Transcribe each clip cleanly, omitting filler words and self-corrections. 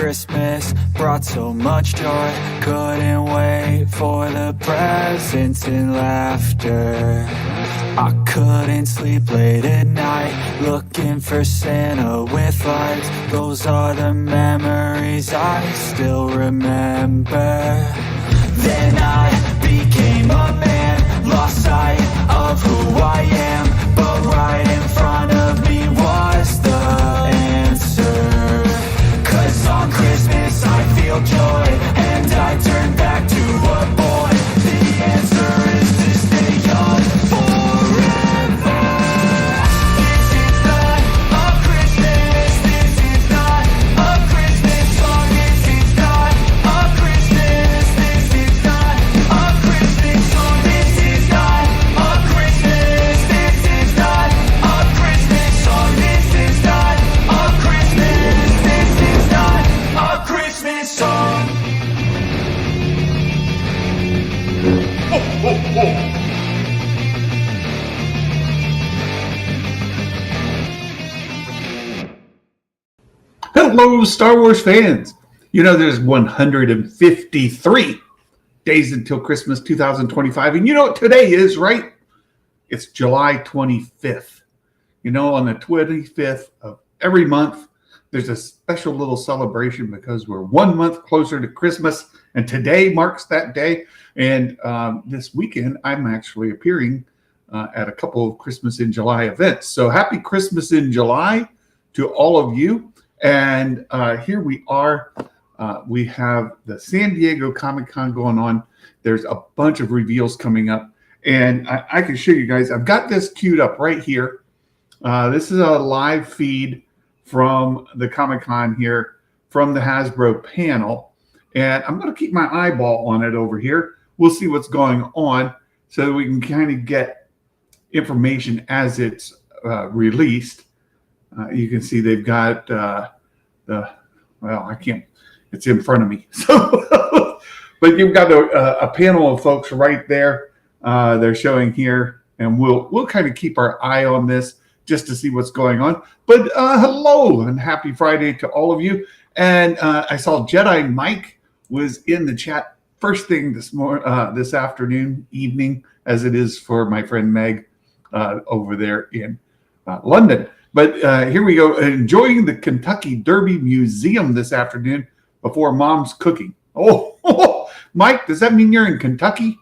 Christmas brought so much joy. Couldn't wait for the presents and laughter. I couldn't sleep late at night, looking for Santa with lights. Those are the memories I still remember. Then I became a man, lost sight of who I am, but right in front of me was the answer. 'Cause on Christmas I feel joy, and I turn back to a boy. The answer is to stay young forever. This is not a Christmas, this is not a Christmas song, this is not a Christmas, this is not a Christmas song, this is not a Christmas, this is not a Christmas song, this is not a Christmas, this is not a Christmas song. Ho, ho, ho. Hello, Star Wars fans. You know, there's 153 days until Christmas 2025. And you know what today is, right? It's July 25th. You know, on the 25th of every month, there's a special little celebration because we're 1 month closer to Christmas. And today marks that day. And this weekend, I'm actually appearing at a couple of Christmas in July events. So happy Christmas in July to all of you. And here we are. We have the San Diego Comic-Con going on. There's a bunch of reveals coming up. And I can show you guys. I've got this queued up right here. This is a live feed from the Comic-Con here from the Hasbro panel. And I'm going to keep my eyeball on it over here. We'll see what's going on so that we can kind of get information as it's released. You can see they've got well, I can't, it's in front of me. So, but you've got a panel of folks right there. They're showing here, and we'll kind of keep our eye on this just to see what's going on. But hello and happy Friday to all of you. And I saw Jedi Mike was in the chat first thing this afternoon, evening, as it is for my friend Meg over there in London. But here we go, enjoying the Kentucky Derby Museum this afternoon before Mom's cooking. Oh, Mike, does that mean you're in Kentucky?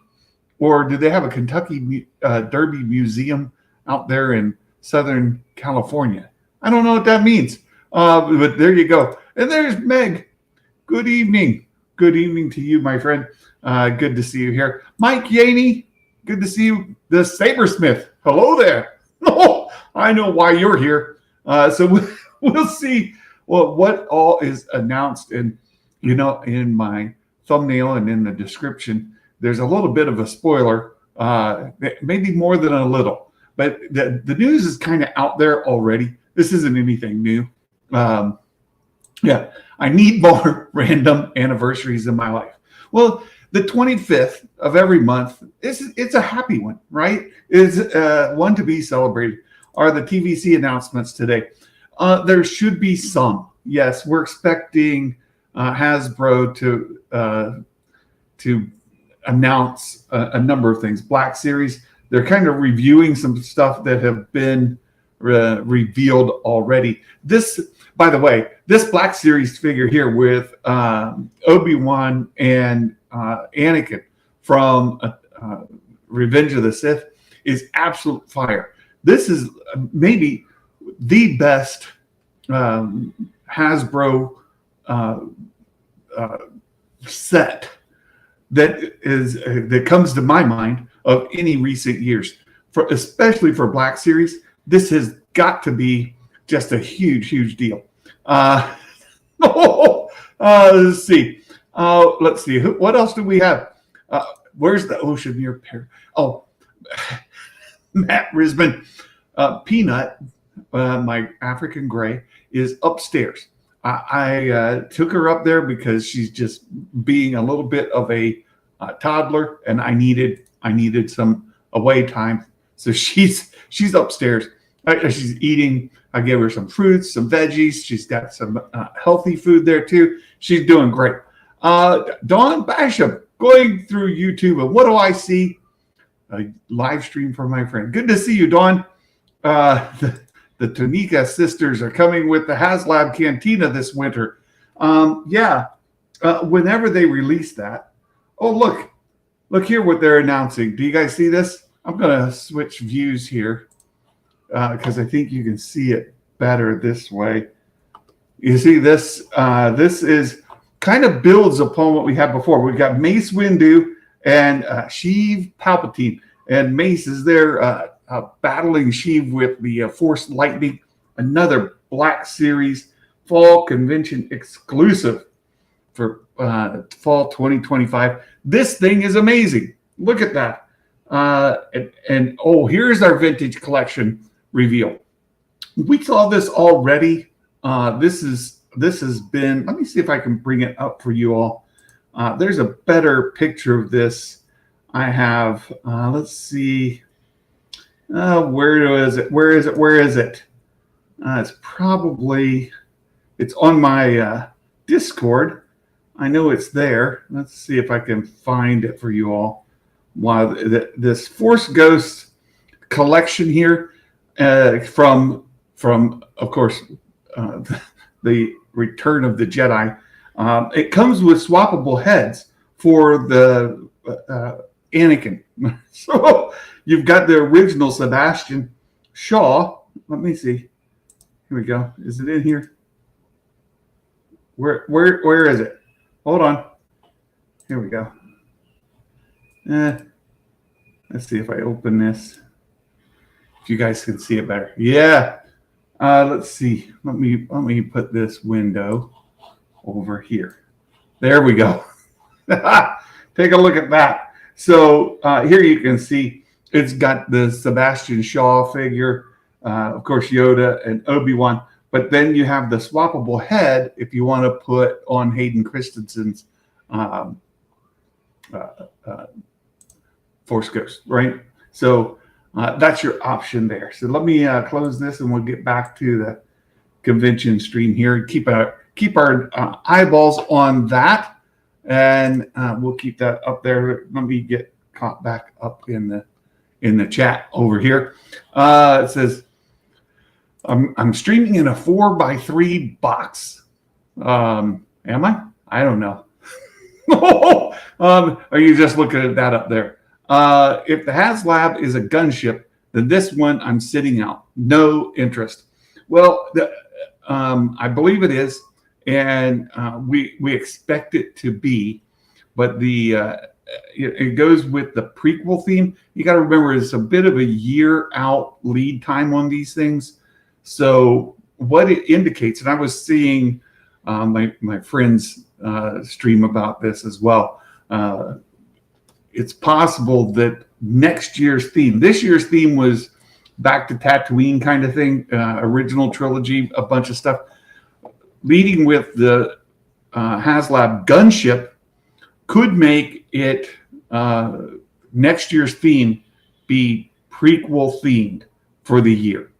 Or do they have a Kentucky Derby Museum out there in Southern California? I don't know what that means. But there you go. And there's Meg. Good evening. Good evening to you, my friend. Good to see you here. Mike Yaney, good to see you. The Sabersmith. Hello there. Oh, I know why you're here. So we'll see what all is announced. And, you know, in my thumbnail and in the description, there's a little bit of a spoiler, maybe more than a little. But the news is kind of out there already. This isn't anything new. Yeah, I need more random anniversaries in my life. Well, the 25th of every month, it's a happy one, right? It's one to be celebrated. Are the TVC announcements today. There should be some. Yes, we're expecting Hasbro to announce a number of things. Black Series, they're kind of reviewing some stuff that have been revealed already. This, by the way, this Black Series figure here with Obi-Wan and Anakin from Revenge of the Sith is absolute fire. This is maybe the best Hasbro set that comes to my mind of any recent years. Especially for Black Series, this has got to be just a huge deal. Let's see. Let's see. What else do we have? Where's the Oceaneer pair? Oh, Matt Risman. Peanut, my African gray, is upstairs. I took her up there because she's just being a little bit of a toddler, and I needed some away time. So she's upstairs. She's eating. I gave her some fruits, some veggies. She's got some healthy food there too. She's doing great. Dawn Basham going through YouTube, and what do I see? A live stream from my friend. Good to see you, Dawn. The Tonika sisters are coming with the Haslab Cantina this winter. Whenever they release that. Oh, look here what they're announcing. Do you guys see this? I'm going to switch views here because I think you can see it better this way. You see this? This is kind of builds upon what we had before. We've got Mace Windu and Sheev Palpatine. And Mace is there battling Sheev with the Force Lightning. Another Black Series Fall Convention exclusive for fall 2025. This thing is amazing. Look at that. And here's our vintage collection reveal. We saw this already. This has been, let me see if I can bring it up for you all. There's a better picture of this. I have, let's see. Where is it? It's on my Discord. I know it's there. Let's see if I can find it for you all. While this Force Ghost collection here from of course the Return of the Jedi. It comes with swappable heads for the Anakin. So you've got the original Sebastian Shaw. Let me see. Here we go. Is it in here? Where is it? Hold on. Here we go. Let's see if I open this. If you guys can see it better. Yeah. Let's see. Let me put this window over here. There we go. Take a look at that. So here you can see it's got the Sebastian Shaw figure, of course Yoda and Obi-Wan, but then you have the swappable head if you want to put on Hayden Christensen's Force Ghost, right? So that's your option there. So let me close this and we'll get back to the convention stream here. Keep our eyeballs on that, and we'll keep that up there. Let me get caught back up in the chat over here. It says, I'm streaming in a 4x3 box. Am I? I don't know. Are you just looking at that up there? If the Haslab is a gunship, then this one I'm sitting out. No interest. Well, I believe it is, and we expect it to be, but it goes with the prequel theme. You got to remember it's a bit of a year out lead time on these things. So what it indicates, and I was seeing my friends stream about this as well. It's possible that next year's theme, this year's theme was back to Tatooine kind of thing, original trilogy, a bunch of stuff. Leading with the Haslab Gunship could make it next year's theme be prequel themed for the year.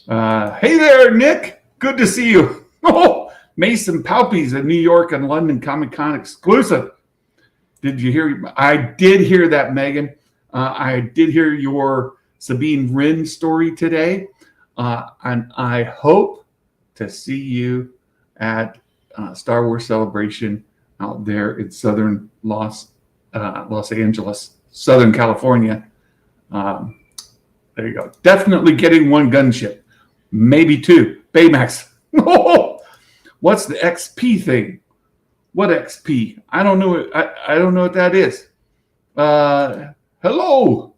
Hey there, Nick. Good to see you. Oh, Mason Palpies, a New York and London Comic-Con exclusive. Did you hear? I did hear that, Megan. I did hear your Sabine Wren story today. And I hope to see you at Star Wars Celebration out there in southern Los Angeles, Southern California. There you go. Definitely getting one gunship. Maybe two. Baymax. What's the XP thing? What XP? I don't know. I don't know what that is. Hello.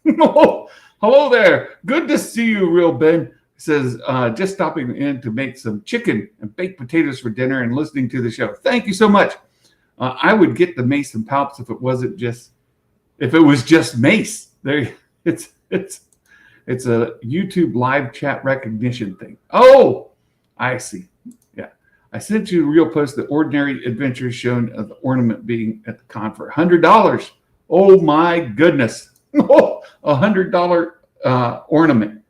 Hello there. Good to see you, Real Ben. It says, just stopping in to make some chicken and baked potatoes for dinner and listening to the show. Thank you so much. I would get the Mace and Palps if it was just Mace. There, it's a YouTube live chat recognition thing. Oh, I see. Yeah. I sent you a real post, the ordinary adventures shown of the ornament being at the con for $100. Oh my goodness. $100 ornament.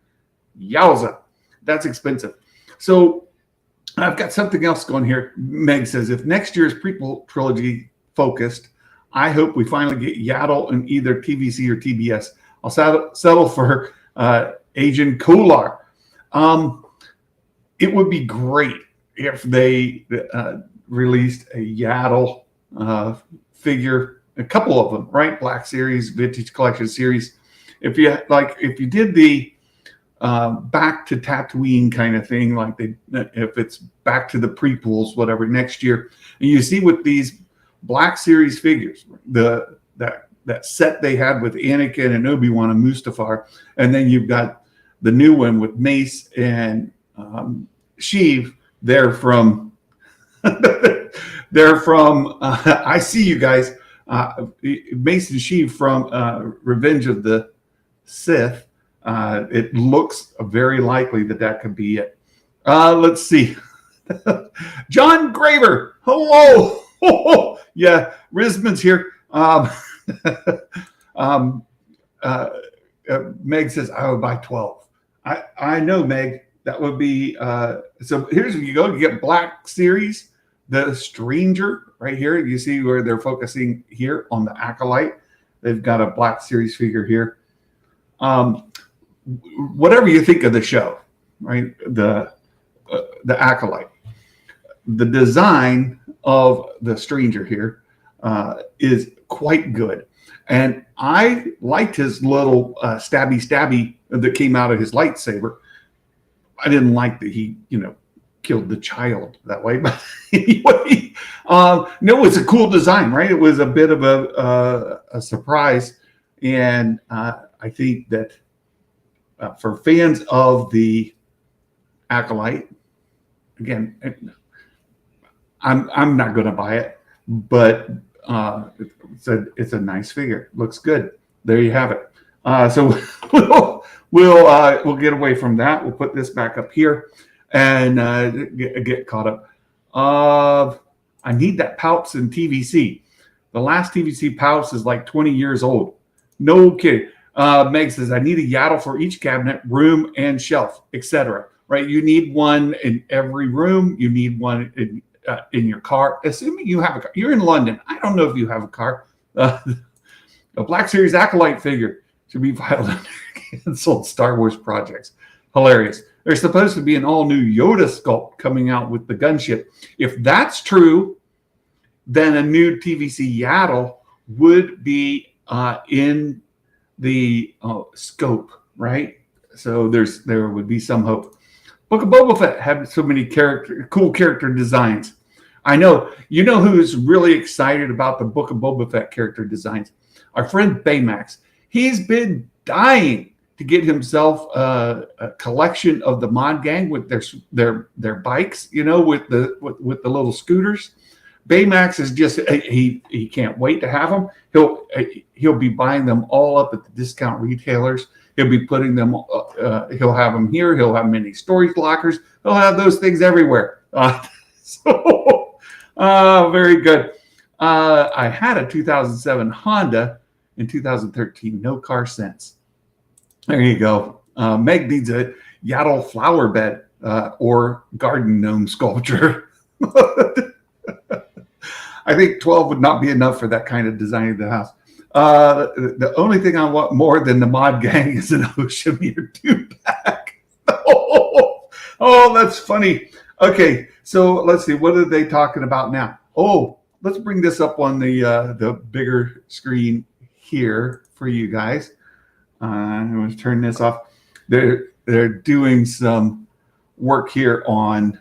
Yowza. That's expensive. So I've got something else going here. Meg says, if next year's prequel trilogy focused, I hope we finally get Yaddle in either TVC or TBS. I'll settle for Agent Kolar. It would be great if they released a Yaddle figure, a couple of them, right? Black Series, Vintage Collection Series. If you did the back to Tatooine kind of thing, like if it's back to the prequels, whatever, next year, and you see with these Black Series figures, that set they had with Anakin and Obi-Wan and Mustafar, and then you've got the new one with Mace and Sheev. They're from I see you guys. Mace and Sheev from Revenge of the Sith. It looks very likely that could be it. Let's see. John Graver. Hello. Yeah, Risman's here. Meg says, I would buy 12. I know, Meg. That would be so here's where you go to get Black Series, the Stranger right here. You see where they're focusing here on the Acolyte. They've got a Black Series figure here. Whatever you think of the show, right? The Acolyte. The design of the Stranger here is quite good. And I liked his little stabby that came out of his lightsaber. I didn't like that he, killed the child that way. But anyway, no, it's a cool design, right? It was a bit of a surprise. And I think that for fans of the Acolyte, again, I'm not going to buy it, but it's a nice figure. Looks good. There you have it. So we'll get away from that. We'll put this back up here and get caught up. I need that Palps in TVC. The last TVC Palps is like 20 years old. No kidding. Meg says, I need a Yaddle for each cabinet, room, and shelf, etc. Right? You need one in every room. You need one in your car. Assuming you have a car. You're in London. I don't know if you have a car. A Black Series Acolyte figure should be filed under canceled Star Wars projects. Hilarious. There's supposed to be an all-new Yoda sculpt coming out with the gunship. If that's true, then a new TVC Yaddle would be in the scope, right? So there would be some hope. Book of Boba Fett had so many cool character designs. I know. You know who's really excited about the Book of Boba Fett character designs? Our friend Baymax. He's been dying to get himself a collection of the Mod Gang with their bikes, with the little scooters. Baymax is just he can't wait to have them. He'll be buying them all up at the discount retailers. He'll be putting them. He'll have them here. He'll have them in these storage lockers. He'll have those things everywhere. Very good. I had a 2007 Honda in 2013. No car since. There you go. Meg needs a Yaddle flower bed or garden gnome sculpture. I think 12 would not be enough for that kind of design of the house. The only thing I want more than the Mod Gang is an Oceaneer 2-pack. Oh, that's funny. Okay, so let's see. What are they talking about now? Oh, let's bring this up on the bigger screen here for you guys. I'm going to turn this off. They're doing some work here on.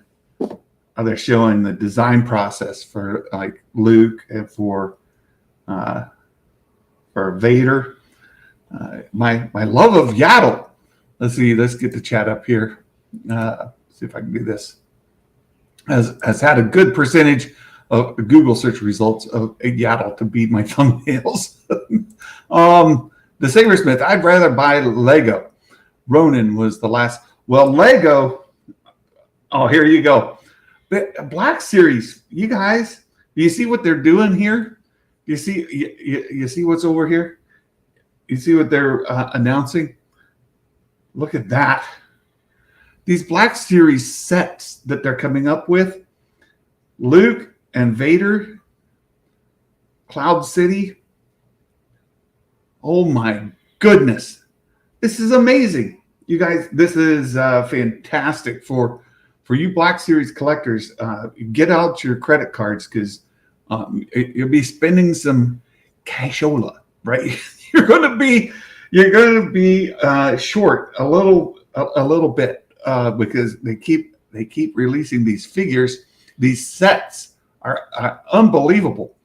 They're showing the design process for like Luke and for Vader. My love of Yaddle. Let's see. Let's get the chat up here. See if I can do this. Has had a good percentage of Google search results of Yaddle to beat my thumbnails. The Sabersmith. I'd rather buy Lego. Ronin was the last. Well, Lego. Oh, here you go. The Black Series, you guys, do you see what they're doing here? You see what's over here? You see what they're announcing? Look at that. these Black Series sets that they're coming up with, Luke and Vader, Cloud City. Oh my goodness. This is amazing. You guys, this is fantastic for you Black Series collectors. Get out your credit cards because you'll be spending some cashola, right? You're going to be short a little bit because they keep releasing these figures. These sets are unbelievable.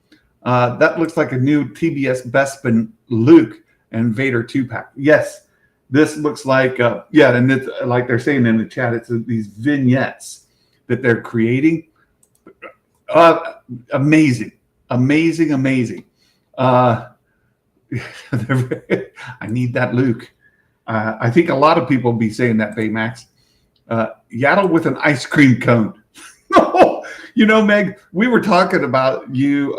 That looks like a new TBS Bespin Luke and Vader 2-pack. Yes, this looks like and it's like they're saying in the chat, it's these vignettes that they're creating. Amazing. I need that Luke. I think a lot of people will be saying that, Baymax. Yaddle with an ice cream cone. You know, Meg, we were talking about you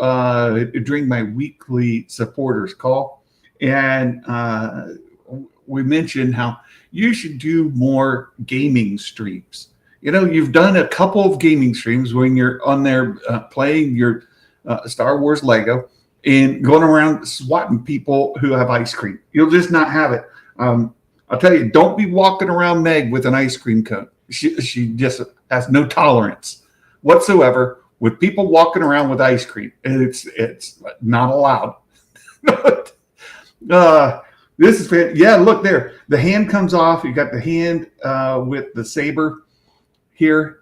during my weekly supporters call, and we mentioned how you should do more gaming streams. You know, you've done a couple of gaming streams when you're on there playing your Star Wars Lego and going around swatting people who have ice cream. You'll just not have it. I'll tell you, don't be walking around Meg with an ice cream cone. She just has no tolerance whatsoever with people walking around with ice cream. It's not allowed. This is fantastic. Yeah, look there. The hand comes off. You got the hand with the saber here.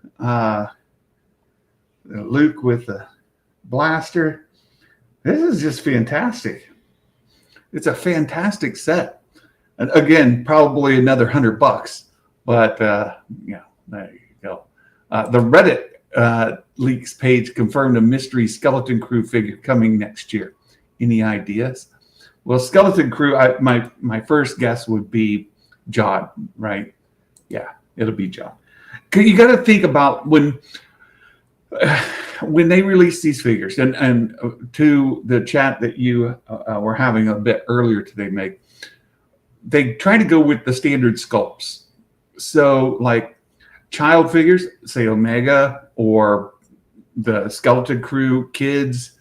Luke with the blaster. This is just fantastic. It's a fantastic set. And again, probably another $100, but yeah, there you go. The Reddit leaks page confirmed a mystery Skeleton Crew figure coming next year. Any ideas? Well, Skeleton Crew, my first guess would be Jod, right? Yeah, it'll be Jod. You got to think about when they release these figures, and to the chat that you were having a bit earlier today, Meg, they try to go with the standard sculpts. So like child figures, say Omega or the Skeleton Crew kids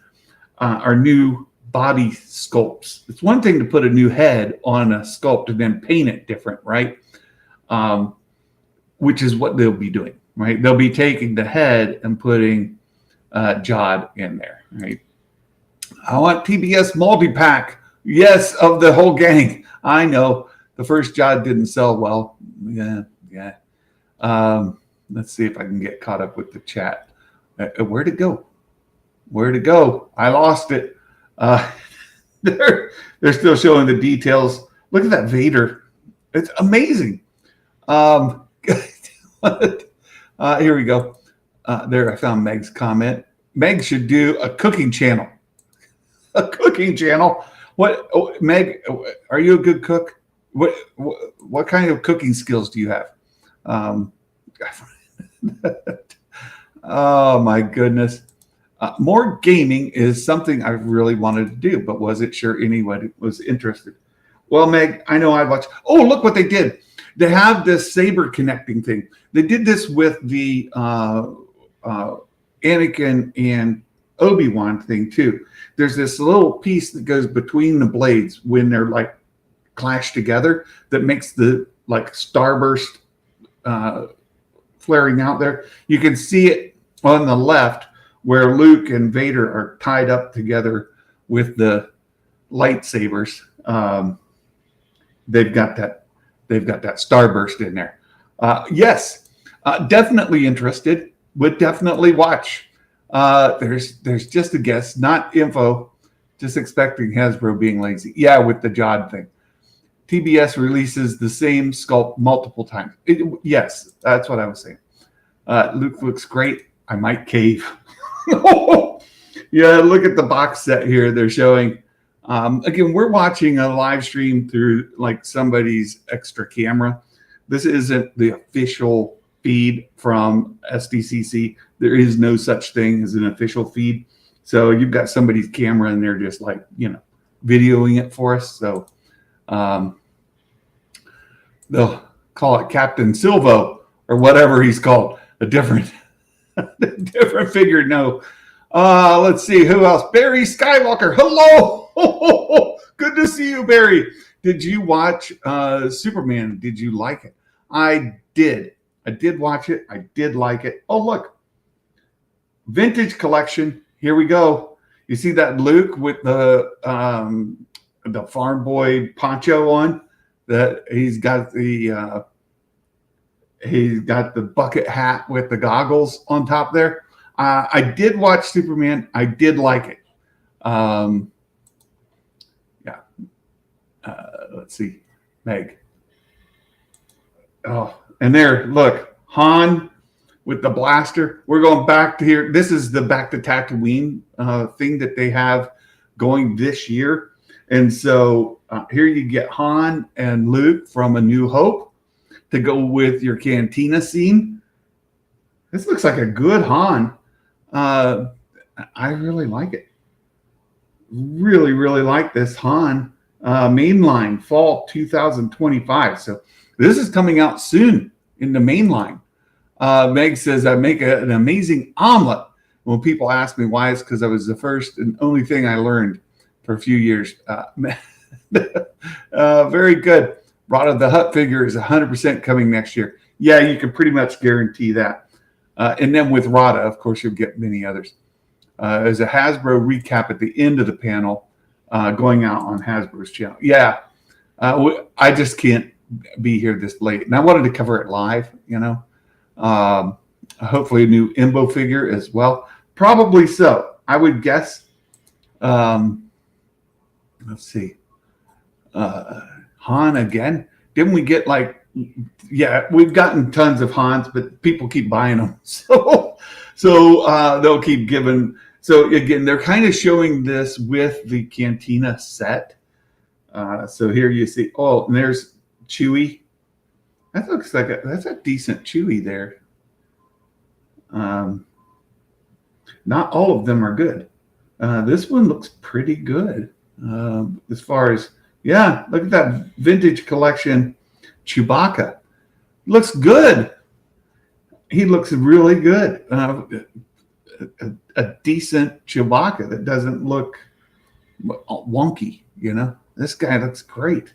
are new body sculpts. It's one thing to put a new head on a sculpt and then paint it different, right? Which is what they'll be doing, right? They'll be taking the head and putting Jod in there, right? I want TBS multi-pack. Yes, of the whole gang. I know the first Jod didn't sell well. Yeah. Let's see if I can get caught up with the chat. Where'd it go? I lost it. They're still showing the details. Look at that Vader. It's amazing. Here we go. There, I found Meg's comment. Meg should do a cooking channel. A cooking channel. What, Meg? Are you a good cook? What kind of cooking skills do you have? Oh my goodness. More gaming is something I really wanted to do, but wasn't sure anyone was interested. Well, Meg, I know I watched. Oh, look what they did. They have this saber connecting thing. They did this with the Anakin and Obi-Wan thing too. There's this little piece that goes between the blades when they're like clashed together that makes the like starburst flaring out there. You can see it on the left where Luke and Vader are tied up together with the lightsabers. They've got that starburst in there. Yes, definitely interested. Would definitely watch. There's just a guess, not info. Just expecting Hasbro being lazy. Yeah, with the Jod thing. TBS releases the same sculpt multiple times. Yes, that's what I was saying. Luke looks great. I might cave. Yeah, look at the box set here. They're showing. Again, we're watching a live stream through like somebody's extra camera. This isn't the official feed from SDCC. There is no such thing as an official feed. So you've got somebody's camera and they're just like, videoing it for us. So they'll call it Captain Silvo or whatever he's called. A different figure. No. Let's see who else. Barry Skywalker. Hello. Good to see you, Barry. Did you watch Superman? Did you like it? I did. I did watch it. I did like it. Oh, look. Vintage collection. Here we go. You see that Luke with the farm boy poncho on? That he's got the bucket hat with the goggles on top there. I did watch Superman. I did like it. Let's see, Meg. Oh, and there, look, Han with the blaster. We're going back to here. This is the back to Tatooine thing that they have going this year. And so here you get Han and Luke from A New Hope to go with your cantina scene. This looks like a good Han. I really like it. Really, really like this Han mainline fall 2025. So this is coming out soon in the mainline. Meg says, I make an amazing omelet. When people ask me why, it's because I was the first and only thing I learned for a few years. Very good. Rada the Hutt figure is 100% coming next year. Yeah, you can pretty much guarantee that. And then with Rada, of course, you'll get many others. There's a Hasbro recap at the end of the panel going out on Hasbro's channel. Yeah, I just can't be here this late. And I wanted to cover it live, you know. Hopefully a new Imbo figure as well. Probably so. I would guess. Let's see. Han again. Didn't we get like, yeah, we've gotten tons of Hans, but people keep buying them. So they'll keep giving. So again, they're kind of showing this with the Cantina set. So here you see, oh, and there's Chewie. That looks like that's a decent Chewie there. Not all of them are good. This one looks pretty good. As far as, yeah, look at that vintage collection Chewbacca. Looks good. He looks really good. A decent Chewbacca that doesn't look wonky, you know. This guy looks great.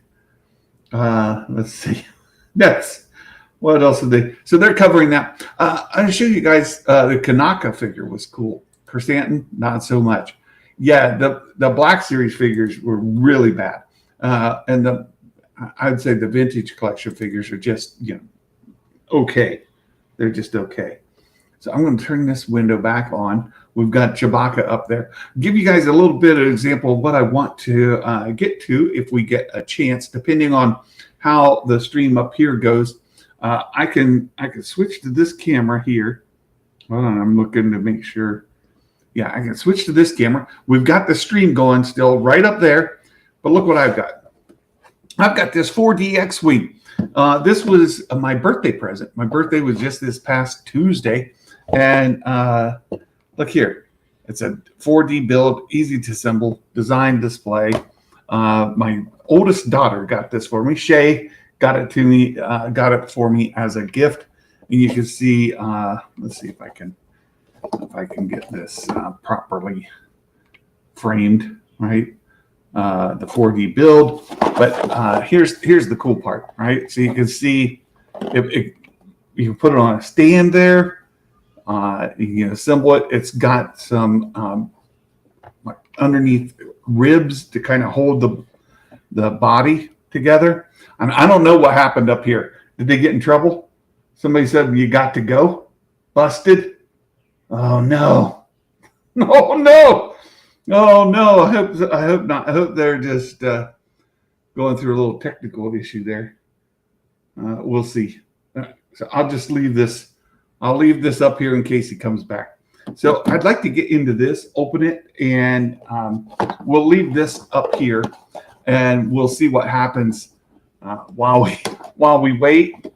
Let's see. Next, what else did they? So they're covering that. I'll show you guys. The Kanaka figure was cool. Chrysanthemum, not so much. Yeah, the Black Series figures were really bad, and I'd say the vintage collection figures are just, you know, okay. They're just okay. So I'm going to turn this window back on. We've got Chewbacca up there. Give you guys a little bit of example of what I want to get to if we get a chance, depending on how the stream up here goes. I can switch to this camera here. Hold on, I'm looking to make sure. Yeah, I can switch to this camera. We've got the stream going still right up there. But look what I've got. I've got this 4D Xwing. This was my birthday present. My birthday was just this past Tuesday. And look here. It's a 4D build, easy to assemble, design display. My oldest daughter got this for me. Shay got it to me, got it for me as a gift. And you can see, let's see if I can get this properly framed, right? The 4D build. But here's the cool part, right? So you can see you can put it on a stand there. You can assemble it. It's got some like underneath ribs to kind of hold the body together. And I don't know what happened up here. Did they get in trouble? Somebody said you got to go. Busted. Oh no! Oh no! Oh no! I hope not. I hope they're just going through a little technical issue there. We'll see. So I'll just leave this. I'll leave this up here in case he comes back. So I'd like to get into this, open it, and we'll leave this up here, and we'll see what happens while we wait.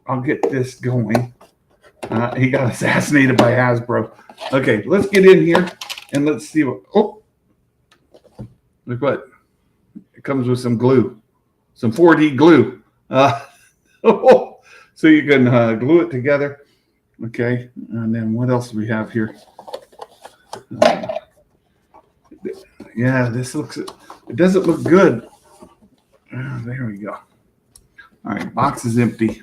I'll get this going. He got assassinated by Hasbro. Okay, let's get in here and let's see what. Oh, look what it comes with, some glue, some 4D glue. so you can glue it together. Okay, and then what else do we have here? Yeah, this looks, it doesn't look good. There we go. All right, box is empty.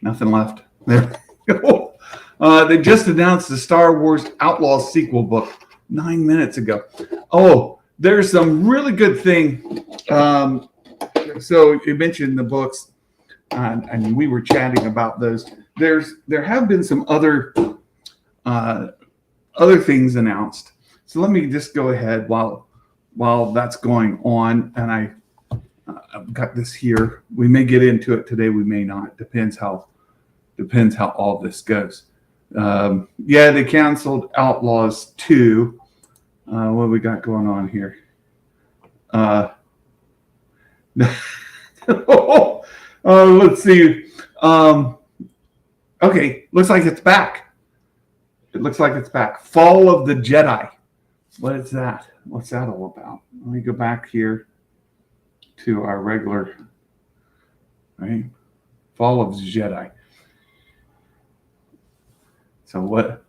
Nothing left. There we go. They just announced the Star Wars Outlaws sequel book 9 minutes ago. Oh, there's some really good thing. So you mentioned the books, and we were chatting about those. There have been some other things announced. So let me just go ahead while that's going on, and I've got this here. We may get into it today. We may not. Depends how all this goes. Yeah, they canceled Outlaws 2. What have we got going on here? Let's see. Okay, looks like it's back. It looks like it's back. Fall of the Jedi. What is that? What's that all about? Let me go back here to our regular, right? Fall of the Jedi. So what?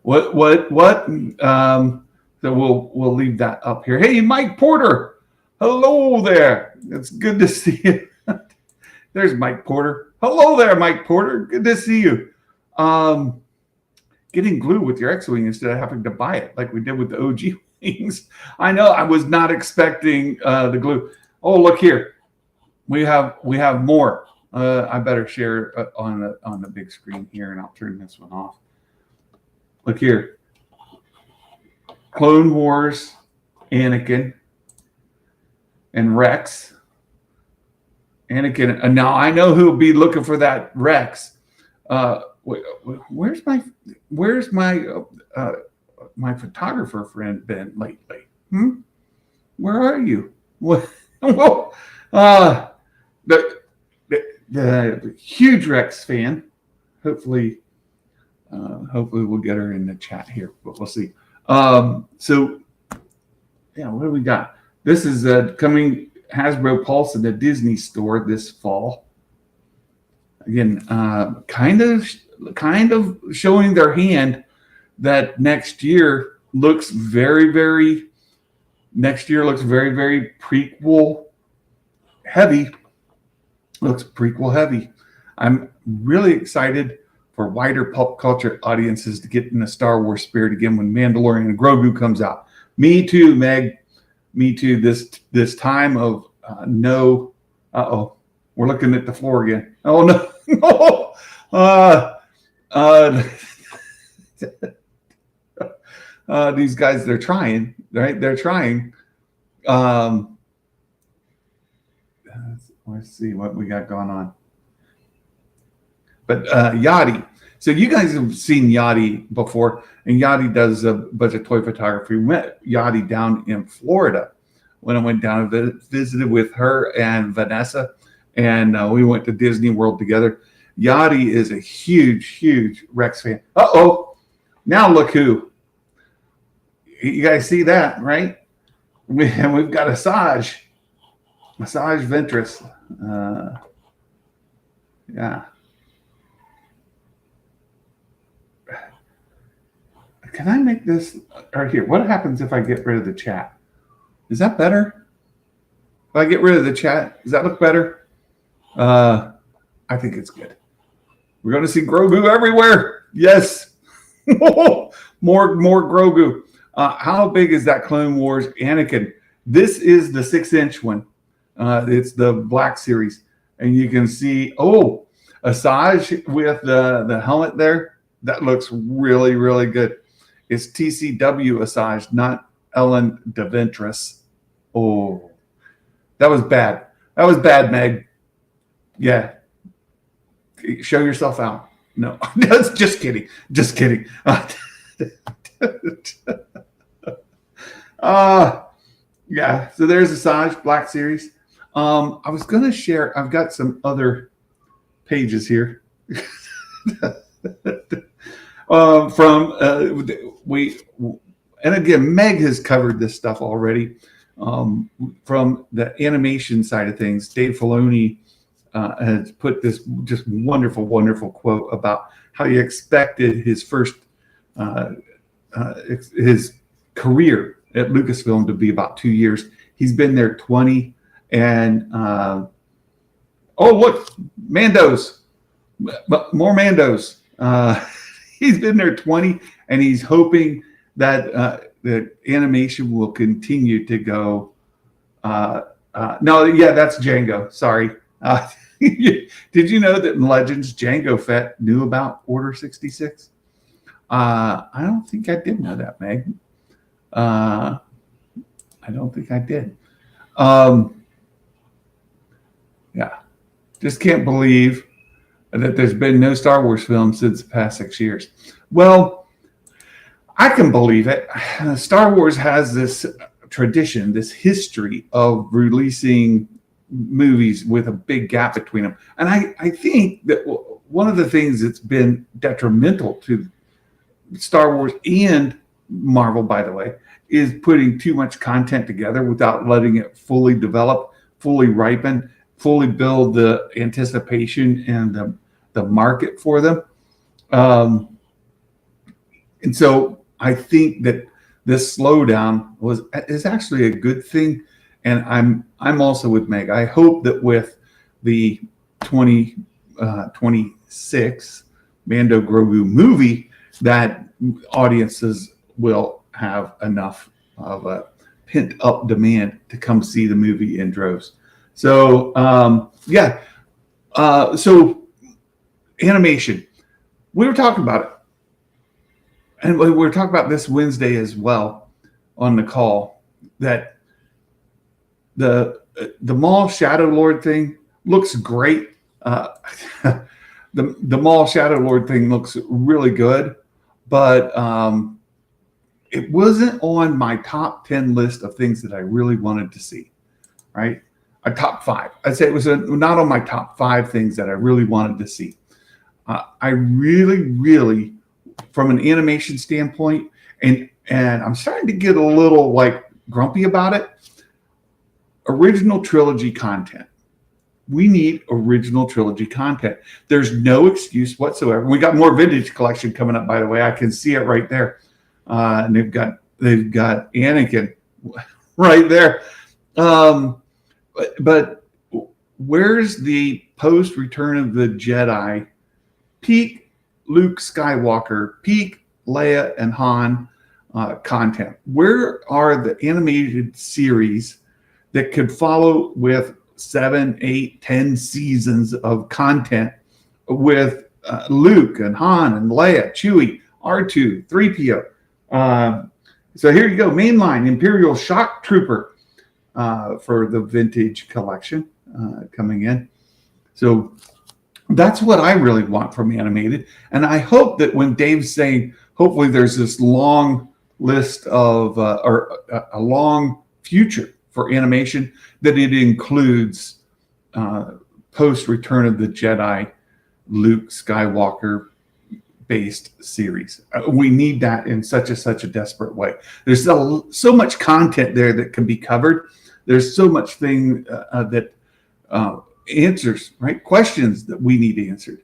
So we'll leave that up here. Hey, Mike Porter. Hello there. It's good to see you. There's Mike Porter. Hello there, Mike Porter. Good to see you. Getting glue with your Xwing instead of having to buy it like we did with the OG wings. I know I was not expecting the glue. Oh, look here. We have more. I better share on the big screen here, and I'll turn this one off. Look here. Clone Wars, Anakin, and Rex. Anakin. And now I know who'll be looking for that Rex. Where's my photographer friend been lately? Where are you? What? Whoa. The huge Rex fan. Hopefully we'll get her in the chat here, but we'll see. So yeah, what do we got? This is coming Hasbro Pulse in the Disney store this fall. Again, kind of showing their hand that next year looks very, very prequel heavy. Looks prequel heavy. I'm really excited for wider pop culture audiences to get in the Star Wars spirit again when Mandalorian and Grogu comes out. Me too, Meg. Me too. This time of no. We're looking at the floor again. Oh no. These guys, they're trying, right? They're trying. Let's see what we got going on. But Yachty. So you guys have seen Yachty before, and Yachty does a bunch of toy photography. We met Yachty down in Florida when I went down and visited with her and Vanessa, and we went to Disney World together. Yachty is a huge Rex fan. Now look who. You guys see that, right? We've got Asajj Ventress. Yeah. Can I make this right here? What happens if I get rid of the chat? Is that better? If I get rid of the chat, does that look better? I think it's good. We're going to see Grogu everywhere. Yes. more Grogu. How big is that Clone Wars Anakin? This is the 6-inch one. It's the Black Series. And you can see, Asajj with the helmet there. That looks really, really good. It's TCW Asajj, not Ellen DeVentris. Oh, that was bad. That was bad, Meg. Yeah. Show yourself out. No, just kidding. Just kidding. Yeah, so there's Asajj, Black Series. I was going to share, I've got some other pages here. And again, Meg has covered this stuff already. From the animation side of things, Dave Filoni has put this just wonderful, wonderful quote about how he expected his first his career at Lucasfilm to be about 2 years. He's been there 20, and oh look, Mandos, more Mandos. He's been there 20, and he's hoping that the animation will continue to go. No, yeah, that's Django. Sorry. Did you know that in Legends, Jango Fett knew about Order 66? I don't think I did know that, Meg. I don't think I did. Yeah, just can't believe that there's been no Star Wars film since the past 6 years. Well, I can believe it. Star Wars has this tradition, this history of releasing movies with a big gap between them. And I think that one of the things that's been detrimental to Star Wars and Marvel, by the way, is putting too much content together without letting it fully develop, fully ripen, fully build the anticipation and the market for them. And so I think that this slowdown is actually a good thing. And I'm also with Meg. I hope that with the 2026 Mando Grogu movie, that audiences will have enough of a pent up demand to come see the movie in droves. So so animation, we were talking about it, and we were talking about this Wednesday as well on the call, that the Maul Shadow Lord thing looks great. The Maul Shadow Lord thing looks really good, but it wasn't on my top 10 list of things that I really wanted to see, right? A top 5. I'd say it was not on my top 5 things that I really wanted to see. I really, from an animation standpoint, and I'm starting to get a little like grumpy about it. Original trilogy content. We need original trilogy content. There's no excuse whatsoever. We got more vintage collection coming up, by the way. I can see it right there. And they've got Anakin right there. But where's the post Return of the Jedi peak Luke Skywalker, peak Leia and Han content? Where are the animated series that could follow with 7, 8, 10 seasons of content with Luke and Han and Leia, Chewie, R2, 3PO? So here you go, mainline Imperial Shock Trooper for the vintage collection coming in. So that's what I really want from animated. And I hope that when Dave's saying, hopefully there's this long list of, or a long future for animation, that it includes post Return of the Jedi Luke Skywalker based series. We need that in such a desperate way. There's so much content there that can be covered. There's so much thing that answers, right? Questions that we need answered.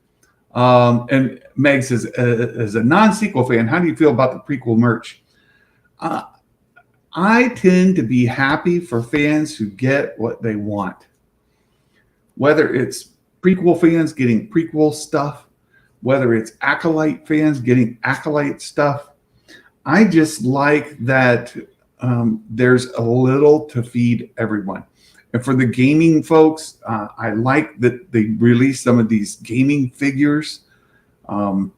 And Meg says, as a non-sequel fan, how do you feel about the prequel merch? I tend to be happy for fans who get what they want. Whether it's prequel fans getting prequel stuff, whether it's Acolyte fans getting Acolyte stuff, I just like that there's a little to feed everyone. And for the gaming folks, I like that they release some of these gaming figures. I'm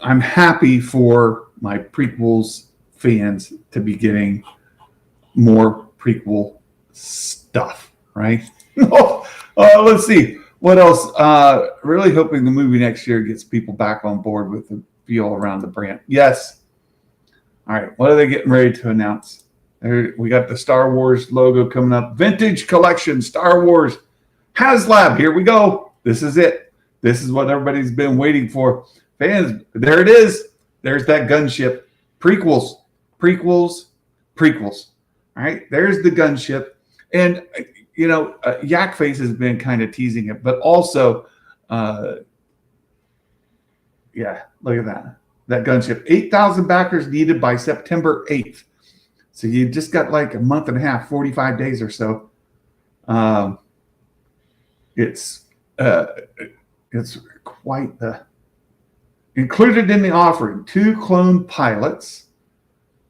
happy for my prequels fans to be getting more prequel stuff, right? Let's see what else. Really hoping the movie next year gets people back on board with the feel around the brand. Yes. All right. What are they getting ready to announce? We got the Star Wars logo coming up. Vintage collection, Star Wars Haslab. Here we go. This is it. This is what everybody's been waiting for. Fans, there it is. There's that gunship. Prequels. All right. There's the gunship. And, Yak Face has been kind of teasing it, but also, look at that gunship. 8,000 backers needed by September 8th. So you just got like a month and a half, 45 days or so. It's quite the included in the offering. 2 clone pilots,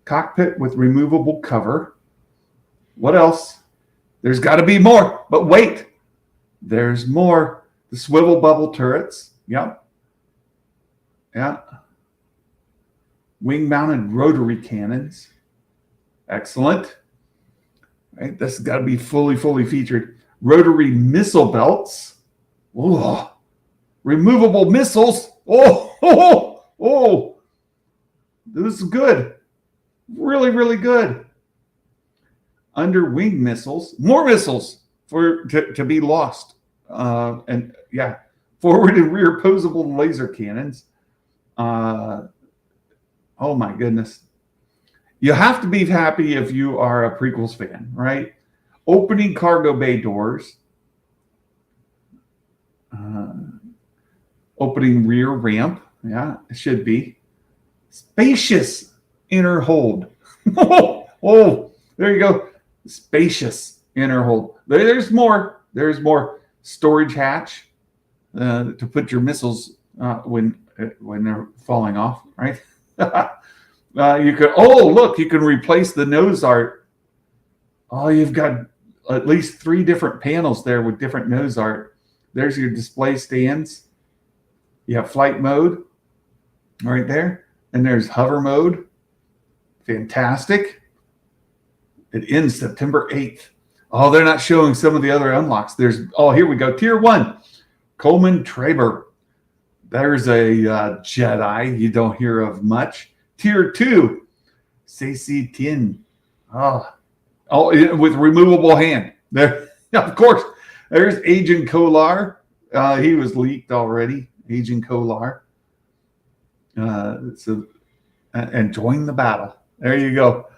cockpit with removable cover. What else? There's got to be more, but wait, there's more. The swivel bubble turrets. Yep. Yeah. Wing-mounted rotary cannons. Excellent. Right, this has got to be fully featured. Rotary missile belts. Oh, removable missiles. Oh. This is good. Really good. Under wing missiles. More missiles to be lost. And yeah, forward and rear posable laser cannons. Oh my goodness. You have to be happy if you are a prequels fan, right? Opening cargo bay doors. Opening rear ramp. Yeah, it should be. Spacious inner hold. Oh, there you go. Spacious inner hold. There's more. There's more. Storage hatch to put your missiles when they're falling off, right? You can replace the nose art. Oh, you've got at least 3 different panels there with different nose art. There's your display stands. You have flight mode right there. And there's hover mode. Fantastic. It ends September 8th. Oh, they're not showing some of the other unlocks. Here we go. Tier 1, Coleman Traber. There's a Jedi you don't hear of much. Tier 2, CC Tin. Oh, with removable hand. There, of course. There's Agent Kolar. He was leaked already. Agent Kolar. And join the battle. There you go.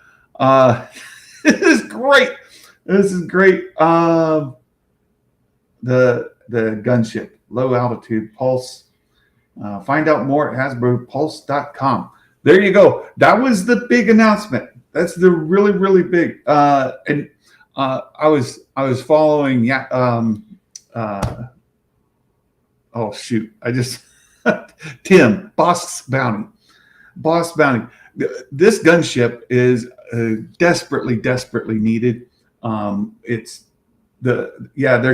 This is great. This is great. The gunship, low altitude pulse. Find out more at HasbroPulse.com. There you go. That was the big announcement. That's the really big. And I was following. Oh shoot! I just Tim Boss Bounty. This gunship is desperately needed. They're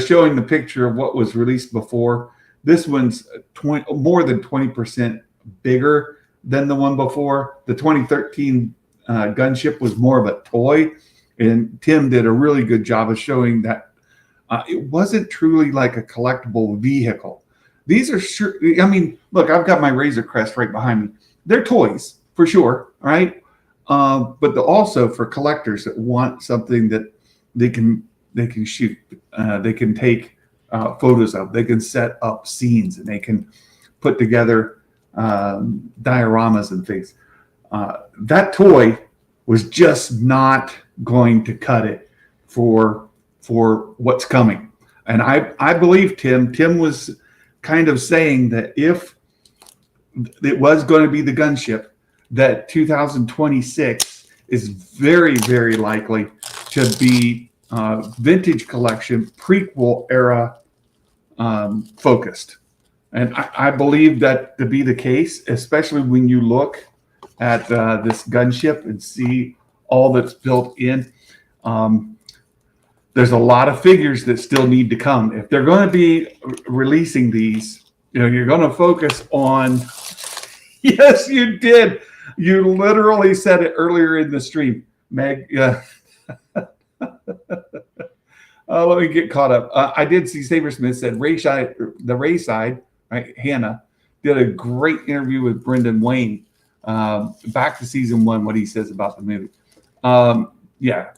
showing the picture of what was released before. This one's more than 20% bigger than the one before. The 2013 gunship was more of a toy, and Tim did a really good job of showing that it wasn't truly like a collectible vehicle. These are sure. I mean, look, I've got my Razor Crest right behind me. They're toys for sure, right? But also for collectors that want something that they can shoot, they can take photos of, they can set up scenes, and they can put together dioramas and things. That toy was just not going to cut it for what's coming. And I believe Tim was kind of saying that if it was going to be the gunship, that 2026 is very likely to be vintage collection, prequel era focused. And I believe that to be the case, especially when you look at this gunship and see all that's built in. There's a lot of figures that still need to come. If they're going to be releasing these, you're going to focus on. Yes, you did. You literally said it earlier in the stream, Meg. Let me get caught up. I did see Sabersmith said the Ray side, right? Hannah did a great interview with Brendan Wayne back to season 1. What he says about the movie. Yeah,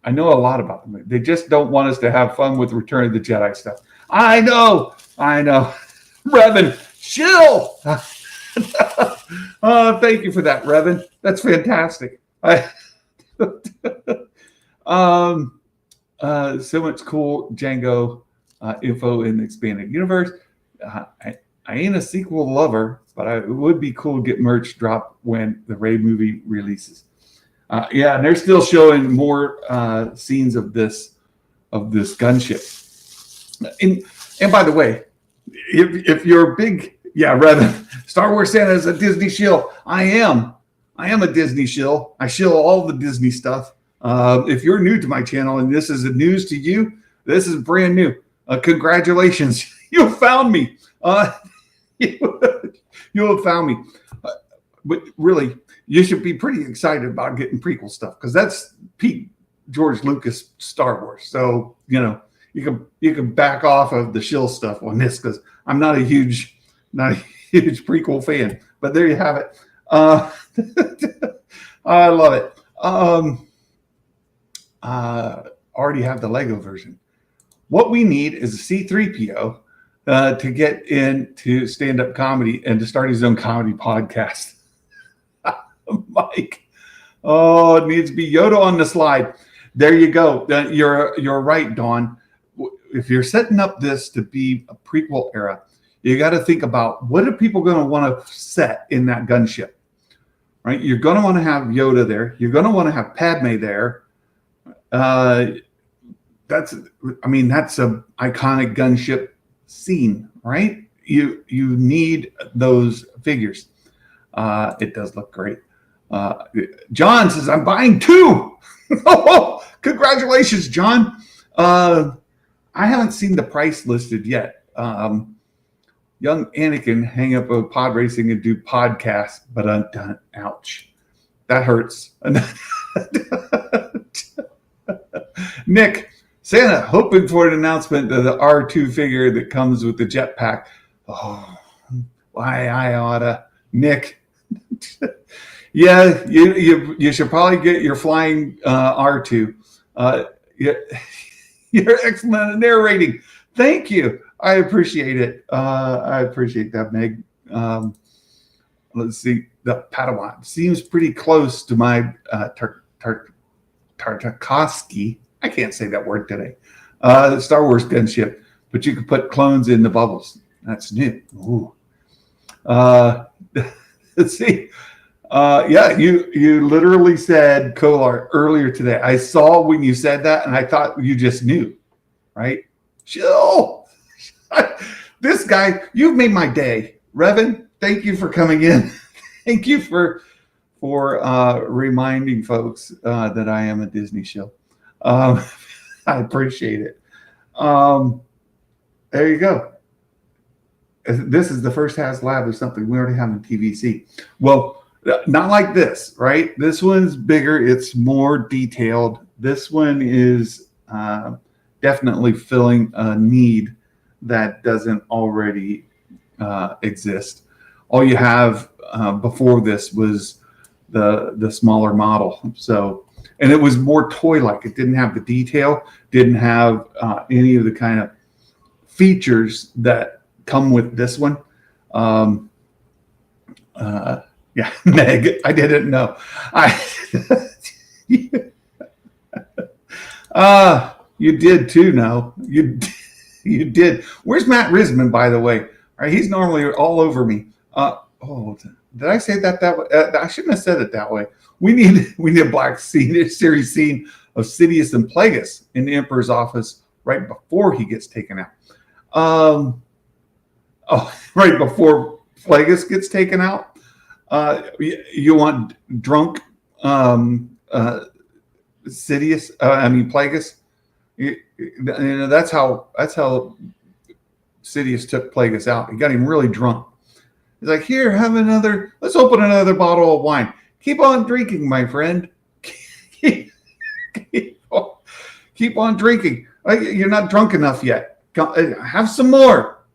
I know a lot about the movie. They just don't want us to have fun with Return of the Jedi stuff. I know. Revan, chill. Thank you for that, Revan. That's fantastic. So much cool Django info in the expanded universe. I ain't a sequel lover, but it would be cool to get merch drop when the Rey movie releases. Yeah, and they're still showing more scenes of this gunship. And by the way, if you're a big rather Star Wars Santa is a Disney shill. I am a Disney shill. I shill all the Disney stuff. If you're new to my channel and this is news to you, this is brand new. Congratulations, you found me. You have found me. But really, you should be pretty excited about getting prequel stuff because that's peak George Lucas Star Wars. So you can back off of the shill stuff on this because I'm not a huge prequel fan. But there you have it. I love it. Already have the Lego version. What we need is a C-3PO to get into stand-up comedy and to start his own comedy podcast. Mike, it needs to be Yoda on the slide. There you go. You're right, Dawn. If you're setting up this to be a prequel era, you got to think about what are people going to want to set in that gunship, right? You're going to want to have Yoda there. You're going to want to have Padme there. That's a iconic gunship scene, right? You need those figures. It does look great. John says, I'm buying 2. Oh, congratulations, John. I haven't seen the price listed yet. Young Anakin hang up a pod racing and do podcasts, but I'm done. Ouch. That hurts. Nick, Santa, hoping for an announcement of the R2 figure that comes with the jetpack. Oh, why I oughta. Nick. Yeah, you should probably get your flying R2. You're excellent at narrating. Thank you. I appreciate it. I appreciate that, Meg. Let's see. The Padawan seems pretty close to my Tartakovsky. I can't say that word today. The Star Wars gunship, but you can put clones in the bubbles. That's new. Ooh. Let's see. You literally said Kolar earlier today. I saw when you said that, and I thought you just knew, right? Chill. This guy, you've made my day. Revan, thank you for coming in. Thank you for reminding folks that I am a Disney shill. I appreciate it. There you go. This is the first Haslab of something we already have in TVC. Well, not like this, right? This one's bigger. It's more detailed. This one is definitely filling a need that doesn't already exist. All you have before this was the smaller model. So, and it was more toy-like. It didn't have the detail, didn't have any of the kind of features that come with this one. Yeah, Meg, I didn't know. You did too. No, you did. Where's Matt Risman, by the way? All right, he's normally all over me. Did I say that way? I shouldn't have said it that way. We need a Black Series scene of Sidious and Plagueis in the Emperor's office right before he gets taken out. Right before Plagueis gets taken out. You want drunk Sidious? Plagueis. That's how Sidious took Plagueis out. He got him really drunk. He's like, here, let's open another bottle of wine. Keep on drinking, my friend. Keep on drinking. You're not drunk enough yet. Have some more.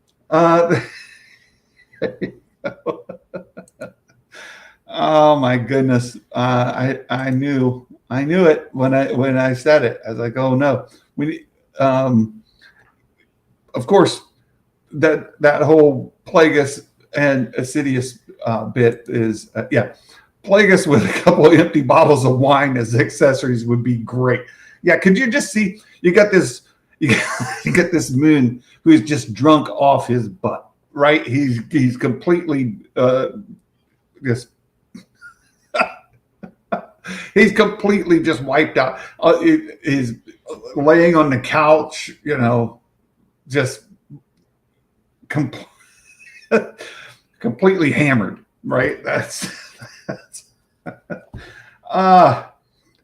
Oh my goodness. I knew it when I said it. I was like, oh no. Of course, that whole Plagueis and Sidious bit is Plagueis with a couple of empty bottles of wine as accessories would be great. Yeah, could you just see? You got this. You got this moon who's just drunk off his butt, right? He's completely just he's completely just wiped out. He's laying on the couch, just completely hammered, right? That's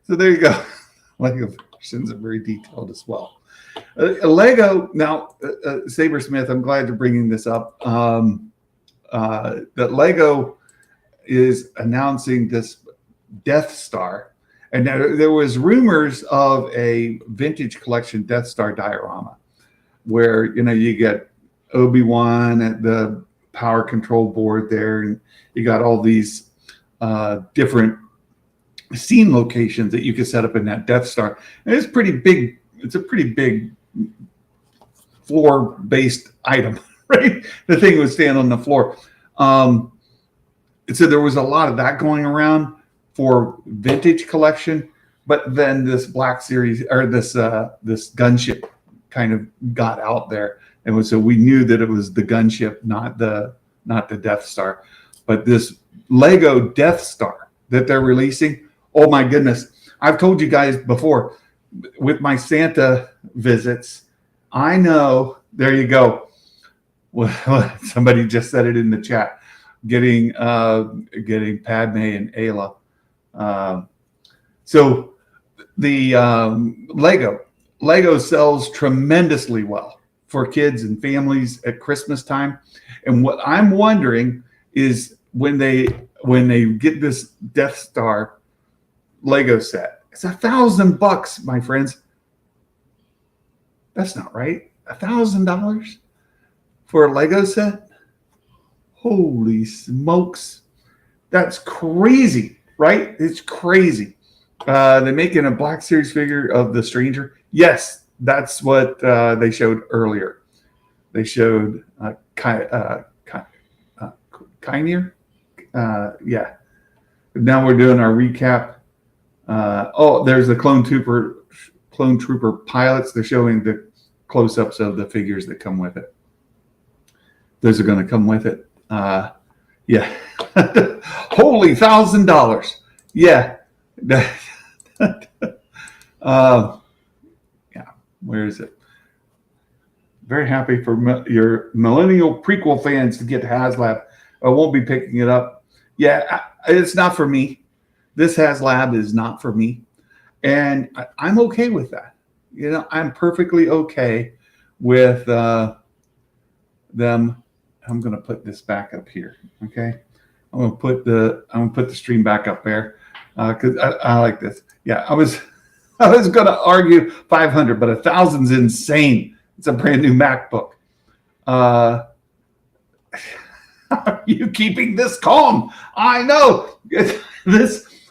so there you go. Lego versions are very detailed as well. Lego now, Sabersmith. I'm glad you're bringing this up. That Lego is announcing this Death Star, and there was rumors of a vintage collection Death Star diorama, where you get Obi-Wan at the power control board there, and you got all these different scene locations that you could set up in that Death Star. And it's pretty big. It's a pretty big floor-based item, right? The thing would stand on the floor. So there was a lot of that going around for vintage collection, but then this Black Series or this gunship kind of got out there, and so we knew that it was the gunship, not the Death Star. But this Lego Death Star that they're releasing, oh my goodness! I've told you guys before with my Santa visits. I know. There you go. Well, somebody just said it in the chat. Getting Padme and Ayla. So the Lego sells tremendously well for kids and families at Christmas time. And what I'm wondering is when they get this Death Star Lego set, it's $1,000, my friends. That's not right. $1,000 for a Lego set? Holy smokes. That's crazy, right? It's crazy. They're making a Black Series figure of the Stranger. Yes, that's what they showed earlier. They showed Kynier. Yeah. Now we're doing our recap. There's the Clone Trooper pilots. They're showing the close-ups of the figures that come with it. Those are going to come with it. Yeah. Holy $1,000. Yeah. Yeah. Where is it? Very happy for your millennial prequel fans to get Haslab. I won't be picking it up. Yeah, it's not for me. This Haslab is not for me. And I'm okay with that. I'm perfectly okay with them. I'm going to put this back up here. Okay. I'm going to put the stream back up there because I like this. Yeah, I was going to argue 500, but 1,000's insane. It's a brand new MacBook. Are you keeping this calm? I know.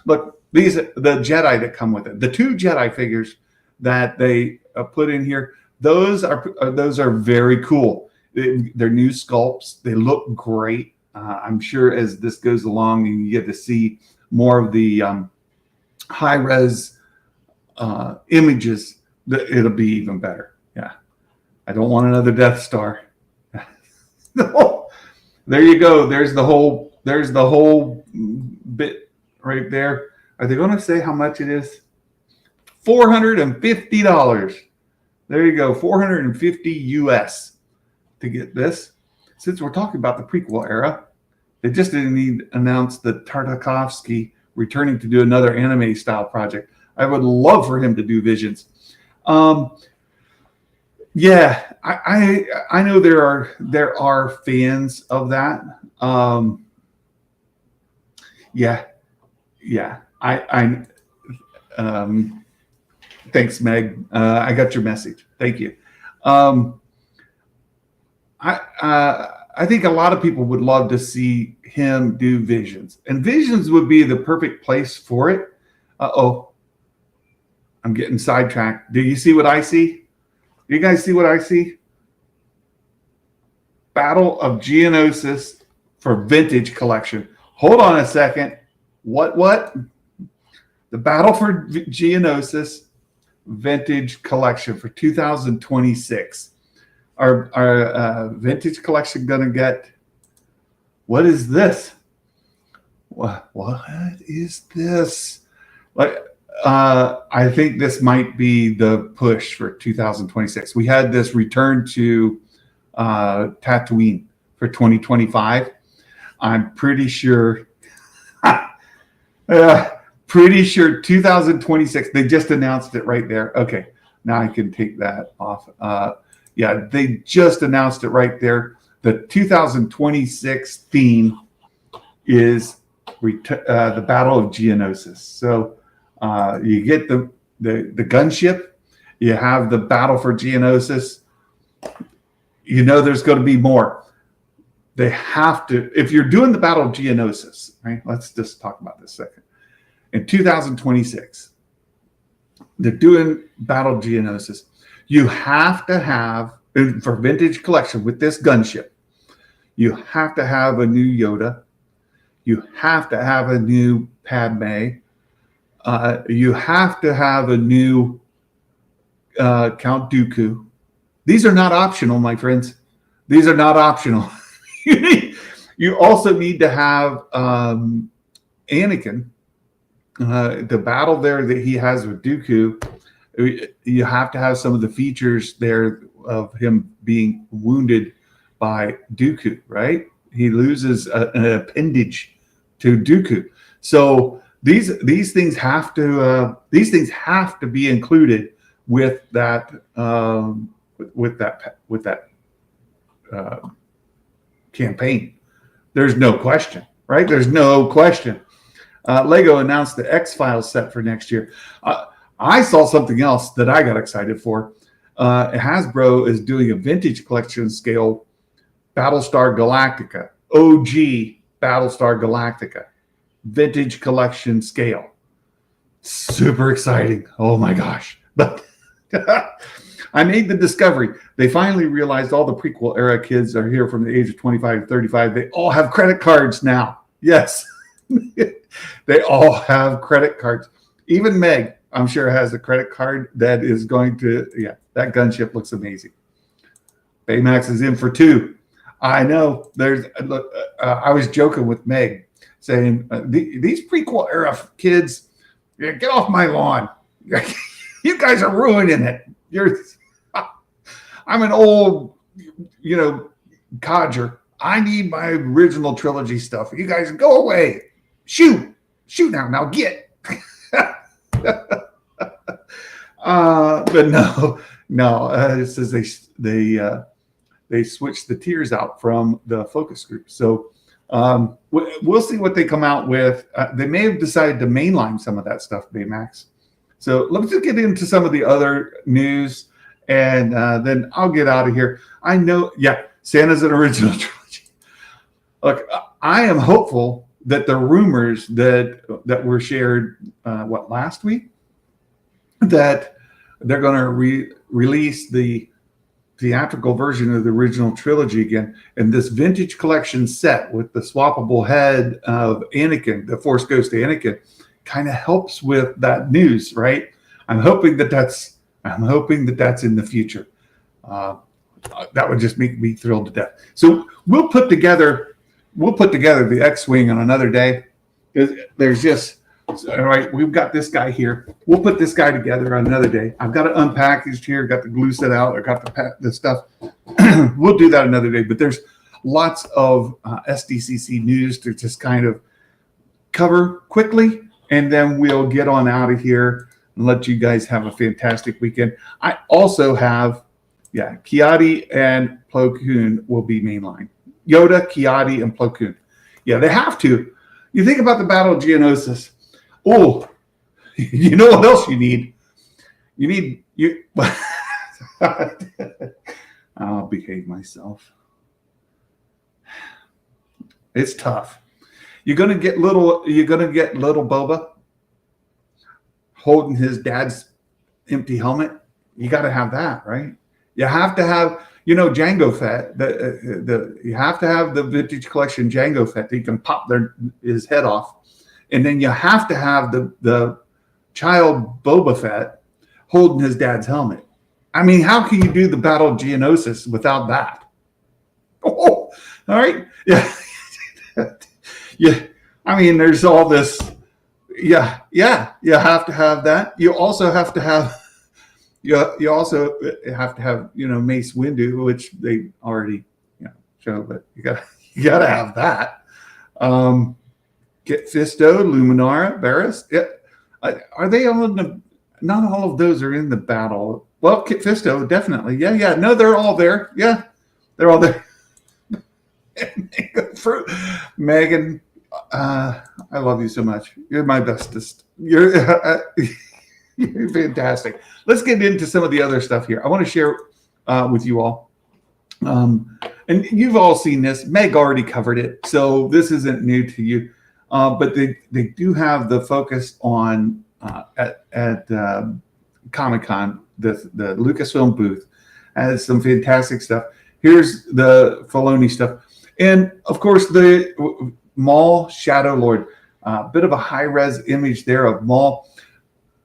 Look, the Jedi that come with it, the 2 Jedi figures that they put in here, those are very cool. They're new sculpts. They look great. I'm sure as this goes along and you get to see more of the high-res images, it'll be even better. Yeah. I don't want another Death Star. No. There you go. There's the whole bit right there. Are they going to say how much it is? $450. There you go. $450 US to get this. Since we're talking about the prequel era, they just didn't announce that Tartakovsky returning to do another anime style project. I would love for him to do Visions. Yeah, I know there are fans of that. Yeah. Thanks, Meg. I got your message. Thank you. I think a lot of people would love to see him do Visions, and Visions would be the perfect place for it. I'm getting sidetracked. Do you see what I see? Do you guys see what I see? Battle of Geonosis for Vintage Collection. Hold on a second. What? The Battle for Geonosis vintage collection for 2026. Our vintage collection gonna get, what is this? What is this? Like, I think this might be the push for 2026. We had this return to Tatooine for 2025. I'm pretty sure. Pretty sure 2026. They just announced it right there. Okay, now I can take that off. Yeah, they just announced it right there. The 2026 theme is the Battle of Geonosis. So you get the gunship, you have the battle for Geonosis. You know there's going to be more. They have to, if you're doing the Battle of Geonosis, right? Let's just talk about this a second. In 2026, they're doing Battle of Geonosis. You have to have, for vintage collection with this gunship, you have to have a new Yoda. You have to have a new Padme. You have to have a new Count Dooku. These are not optional, my friends. These are not optional. You also need to have Anakin. The battle there that he has with Dooku, you have to have some of the features there of him being wounded by Dooku, right? He loses an appendage to Dooku. So these things have to be included with that campaign. There's no question, right? There's no question. Lego announced the X-Files set for next year. I saw something else that I got excited for. Hasbro is doing a vintage collection scale Battlestar Galactica, OG Battlestar Galactica, vintage collection scale. Super exciting. Oh my gosh. But I made the discovery. They finally realized all the prequel era kids are here from the age of 25 to 35. They all have credit cards now. Yes. They all have credit cards. Even Meg, I'm sure, has a credit card that is going to, yeah, that gunship looks amazing. Baymax is in for 2. I know. Look, I was joking with Meg, saying, these prequel era kids, yeah, get off my lawn. You guys are ruining it. I'm an old, codger. I need my original trilogy stuff. You guys go away. Shoot now get. But no. It says they switched the tiers out from the focus group. So we'll see what they come out with. They may have decided to mainline some of that stuff, Baymax. So let's just get into some of the other news, and then I'll get out of here. I know, Santa's an original trilogy. Look, I am hopeful that the rumors that were shared, last week, that they're going to release the theatrical version of the original trilogy again, and this vintage collection set with the swappable head of Anakin, the Force Ghost Anakin, kind of helps with that news, right? I'm hoping that that's in the future. That would just make me thrilled to death. So we'll put together the Xwing on another day. There's just, all right, we've got this guy here. We'll put this guy together on another day. I've got it unpackaged here, got the glue set out, I got the stuff. We'll do that another day, but there's lots of SDCC news to just kind of cover quickly, and then we'll get on out of here and let you guys have a fantastic weekend. I also have, Kiadi and Plo Koon will be mainline. Yoda, Kiadi, and Plo Koon. Yeah, they have to. You think about the Battle of Geonosis. Oh, you know what else you need? I'll behave myself. It's tough. You're gonna get little Boba holding his dad's empty helmet. You got to have that, right? You have to have, Jango Fett. You have to have the vintage collection Jango Fett that you can pop his head off, and then you have to have the child Boba Fett holding his dad's helmet. I mean, how can you do the Battle of Geonosis without that? Oh, all right. Yeah. Yeah. I mean, there's all this. Yeah. You have to have that. You also have to have Mace Windu, which they already show, but you gotta have that. Get Fisto, Luminara, Barris. Yeah. Are they all in the? Not all of those are in the battle. Well, Kit Fisto, definitely. Yeah. No, they're all there. Yeah, they're all there. Megan, I love you so much. You're my bestest. You're fantastic. Let's get into some of the other stuff here. I want to share with you all. And you've all seen this. Meg already covered it, so this isn't new to you. But they do have the focus on at Comic-Con, the Lucasfilm booth has some fantastic stuff. Here's the Filoni stuff. And of course, the Maul Shadow Lord, bit of a high-res image there of Maul.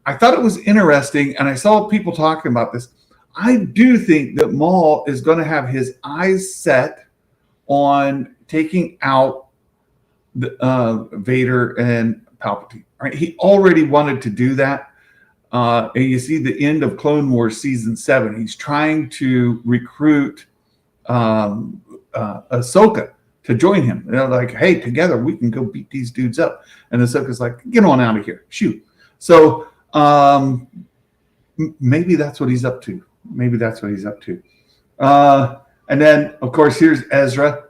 I thought it was interesting, and I saw people talking about this. I do think that Maul is going to have his eyes set on taking out the, Vader and Palpatine. Right? He already wanted to do that. And you see the end of Clone Wars Season 7. He's trying to recruit Ahsoka to join him. They're like, hey, together we can go beat these dudes up. And Ahsoka's like, get on out of here. Shoot. So maybe that's what he's up to. And then, of course, here's Ezra,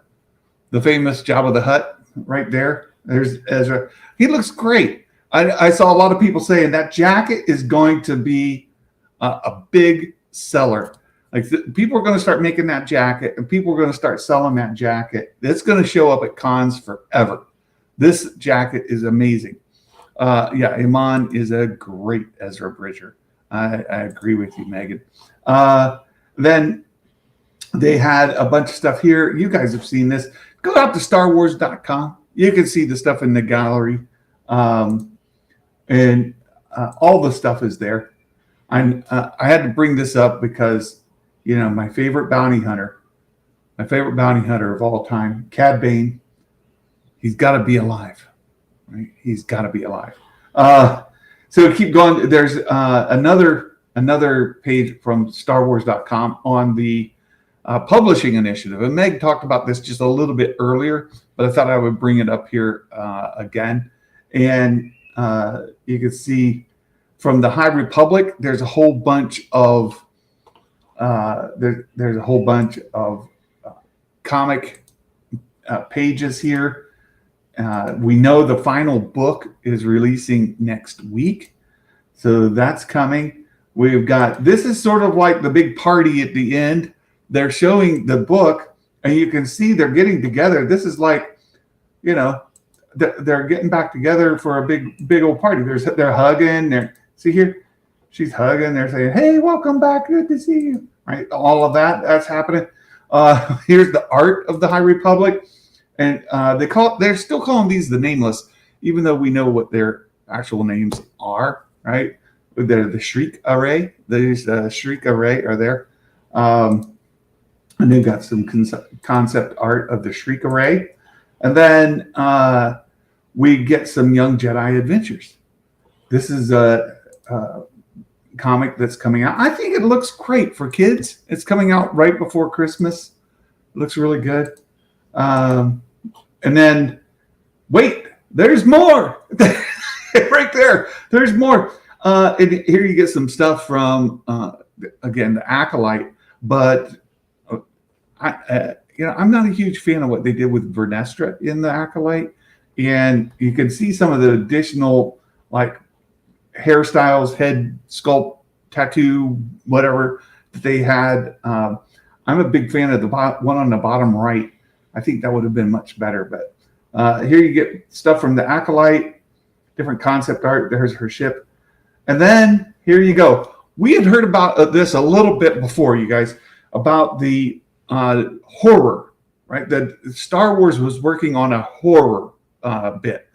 the famous Jabba the Hutt right there. There's Ezra. He looks great. I saw a lot of people saying that jacket is going to be a big seller. Like people are going to start making that jacket, and people are going to start selling that jacket. It's going to show up at cons forever. This jacket is amazing. Iman is a great Ezra Bridger. I agree with you, Megan. Then they had a bunch of stuff here. You guys have seen this. Go out to StarWars.com. You can see the stuff in the gallery. And all the stuff is there. I had to bring this up because, my favorite bounty hunter of all time, Cad Bane, he's got to be alive. Right? He's got to be alive. So keep going. There's another page from StarWars.com on the publishing initiative. And Meg talked about this just a little bit earlier, but I thought I would bring it up here again. And you can see from the High Republic, there's a whole bunch of comic pages here. We know the final book is releasing next week, so that's coming. We've got, this is sort of like the big party at the end. They're showing the book, and you can see they're getting together. This is like, they're getting back together for a big old party. They're hugging. See here, she's hugging. They're saying, "Hey, welcome back. Good to see you." Right, all of that's happening. Here's the art of the High Republic, and they're still calling these the Nameless, even though we know what their actual names are. Right, they're the Shriek Array. These Shriek Array are there, and they've got some concept art of the Shriek Array. And then we get some Young Jedi Adventures. This is a comic that's coming out. I think it looks great for kids. It's coming out right before Christmas. It looks really good. And then, wait, there's more. Right there. There's more. And here you get some stuff from, again, the Acolyte. But I'm not a huge fan of what they did with Vernestra in the Acolyte. And you can see some of the additional, like, hairstyles, head sculpt, tattoo, whatever that they had. I'm a big fan of the one on the bottom right. I think that would have been much better. But here you get stuff from the Acolyte, different concept art. There's her ship. And then here you go. We had heard about this a little bit before, you guys, about the horror, right? That Star Wars was working on a horror bit.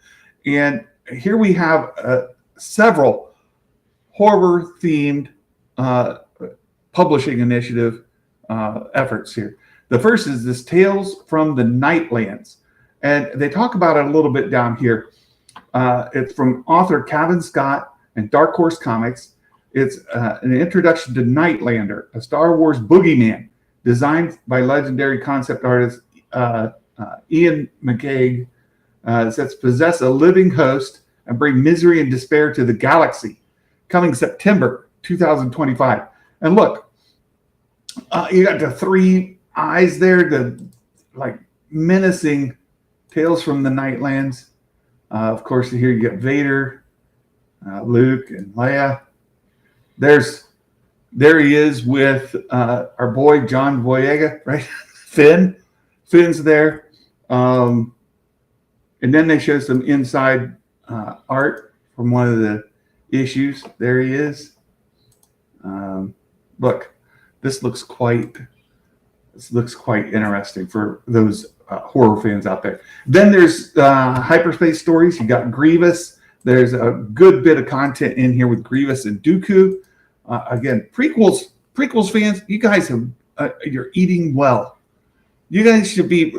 And here we have several horror-themed uh, publishing initiative efforts here. The first is this Tales from the Nightlands. And they talk about it a little bit down here. It's from author Kevin Scott and Dark Horse Comics. It's an introduction to Nightlander, a Star Wars boogeyman designed by legendary concept artist Ian McCaig. That's possess a living host and bring misery and despair to the galaxy. Coming September 2025. And look, you got the three eyes there, the like menacing Tales from the Nightlands. Of course, here you get Vader, Luke, and Leia. There he is with our boy John Boyega, right? Finn's there. And then they show some inside art from one of the issues. There he is. Look, this looks quite interesting for those horror fans out there. Then there's hyperspace stories. You got Grievous. There's a good bit of content in here with Grievous and Dooku. Again, prequels fans, you guys have you're eating well. You guys should be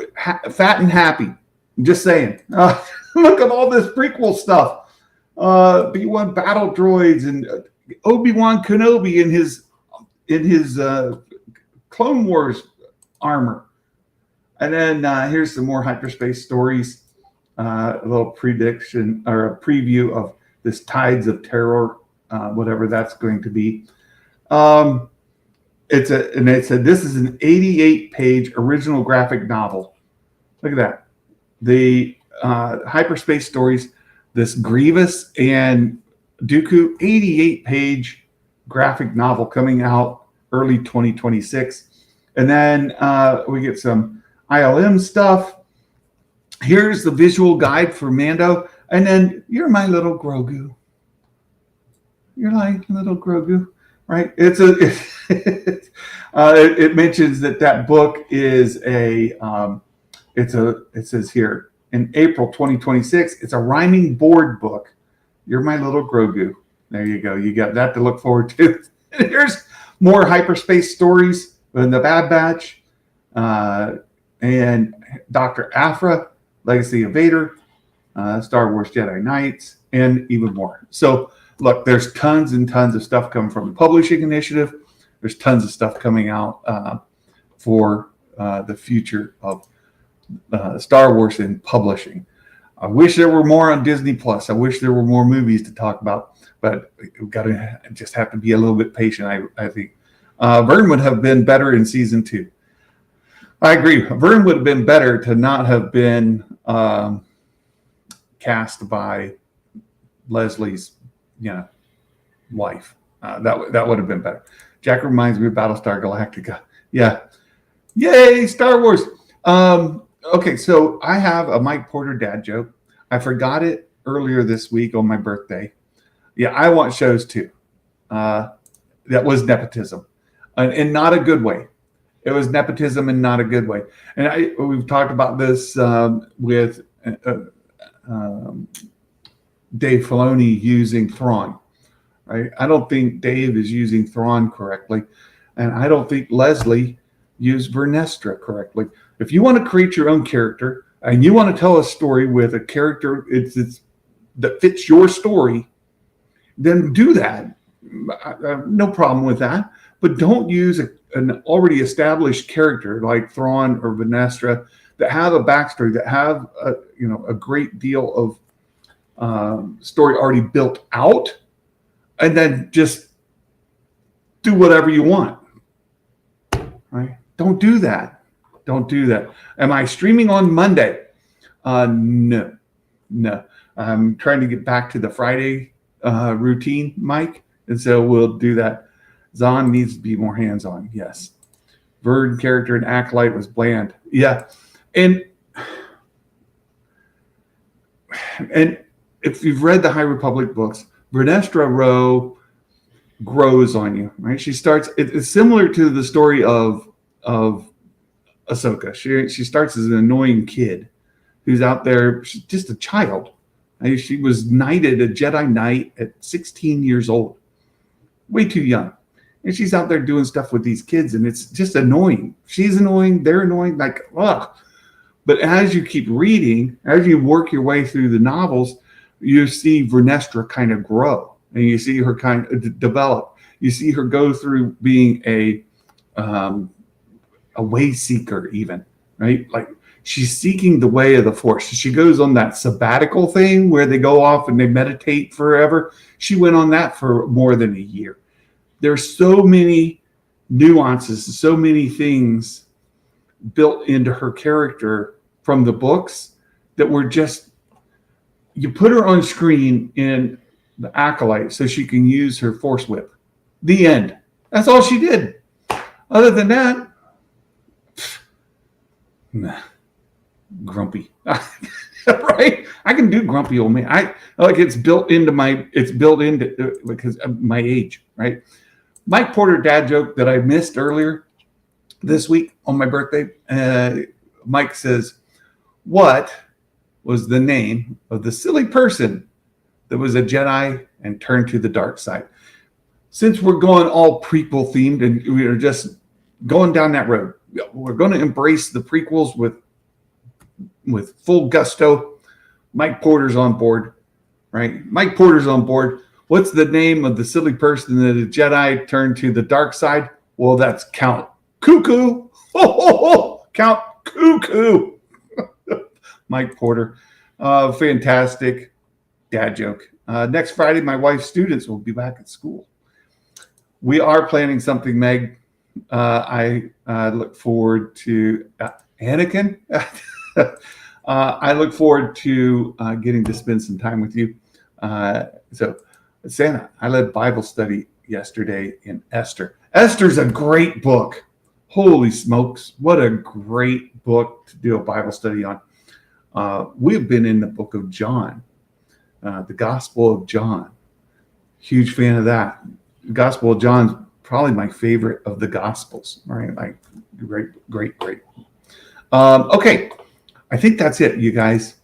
fat and happy. I'm just saying. Look at all this prequel stuff. B-1 battle droids and Obi-Wan Kenobi in his Clone Wars armor. And then here's some more hyperspace stories. A little prediction or a preview of this Tides of Terror, whatever that's going to be. This is an 88-page original graphic novel. Look at that. The hyperspace stories, this Grievous and Dooku 88-page graphic novel coming out early 2026. And then we get some ILM stuff. Here's the visual guide for Mando. And then you're my little Grogu. You're like little Grogu, right? It mentions that book is it says here in April 2026, it's a rhyming board book. You're my little Grogu. There you go. You got that to look forward to. Here's more hyperspace stories in the Bad Batch, and Dr. Aphra, Legacy of Vader, Star Wars Jedi Knights, and even more. So look, there's tons and tons of stuff coming from the publishing initiative. There's tons of stuff coming out for the future of Star Wars in publishing. I wish there were more on Disney Plus. I wish there were more movies to talk about, but we've got to just have to be a little bit patient. I think Vern would have been better in season 2. I agree. Vern would have been better to not have been cast by Leslie's, wife. That would have been better. Jack reminds me of Battlestar Galactica. Yeah. Yay, Star Wars. Okay, so I have a Mike Porter dad joke. I forgot it earlier this week on my birthday. Yeah, I want shows too. That was nepotism, and not a good way. It was nepotism in not a good way. And we've talked about this with Dave Filoni using Thrawn. Right? I don't think Dave is using Thrawn correctly, and I don't think Leslie used Vernestra correctly. If you want to create your own character and you want to tell a story with a character that fits your story, then do that. No problem with that. But don't use an already established character like Thrawn or Vernestra that have a backstory, that have a great deal of story already built out, and then just do whatever you want. Right? Don't do that. Don't do that. Am I streaming on Monday? No. I'm trying to get back to the Friday routine, Mike, and so we'll do that. Zahn needs to be more hands-on. Yes. Vern character and Acolyte was bland. Yeah. And if you've read the High Republic books, Vernestra Rwoh grows on you, right? She starts. It's similar to the story of Ahsoka. She starts as an annoying kid who's out there. She's just a child. She was knighted a Jedi Knight at 16 years old, way too young. and she's out there doing stuff with these kids, and it's just annoying. She's annoying, they're annoying, like, ugh. But as you keep reading, as you work your way through the novels, you see Vernestra kind of grow, and you see her kind of develop. You see her go through being a way seeker, even, right? Like, she's seeking the way of the Force. She goes on that sabbatical thing where they go off and they meditate forever. She went on that for more than a year. There's so many nuances, so many things built into her character from the books that were just, you put her on screen in the Acolyte so she can use her Force whip. The end. That's all she did. Other than that, nah, grumpy. Right? I can do grumpy old man. I like, it's built into because of my age, right? Mike Porter dad joke that I missed earlier this week on my birthday. Mike says, "What was the name of the silly person that was a Jedi and turned to the dark side?" Since we're going all prequel themed and we're just going down that road, we're going to embrace the prequels with full gusto. Mike Porter's on board, right? Mike Porter's on board. What's the name of the silly person that a Jedi turned to the dark side? Well, that's Count Cuckoo. Count Cuckoo. Mike Porter. Fantastic dad joke. Next Friday, my wife's students will be back at school. We are planning something, Meg. I look forward to Anakin. I look forward to getting to spend some time with you. So, Santa, I led Bible study yesterday in Esther. Esther's a great book. Holy smokes. What a great book to do a Bible study on. We've been in the book of John, the Gospel of John. Huge fan of that. The Gospel of John's probably my favorite of the Gospels, right? Like, great. Okay. I think that's it, you guys.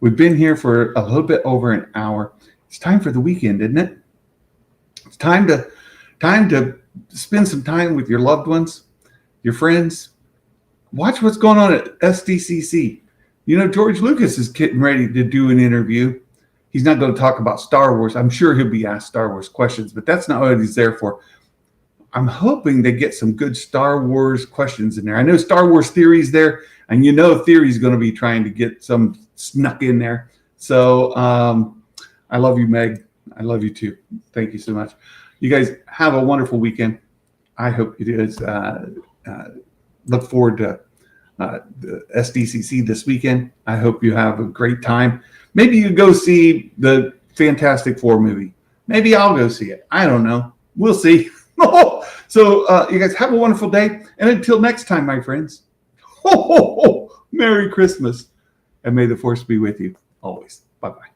We've been here for a little bit over an hour. It's time for the weekend, isn't it? It's time to spend some time with your loved ones, your friends. Watch what's going on at SDCC. You know, George Lucas is getting ready to do an interview. He's not going to talk about Star Wars. I'm sure he'll be asked Star Wars questions, but that's not what he's there for. I'm hoping they get some good Star Wars questions in there. I know Star Wars Theory's there, and you know Theory's going to be trying to get some snuck in there. So I love you, Meg. I love you too. Thank you so much. You guys have a wonderful weekend. I hope you guys look forward to the SDCC this weekend. I hope you have a great time. Maybe you go see the Fantastic Four movie. Maybe I'll go see it. I don't know. We'll see. So you guys have a wonderful day. And until next time, my friends, Merry Christmas. And may the Force be with you always. Bye-bye.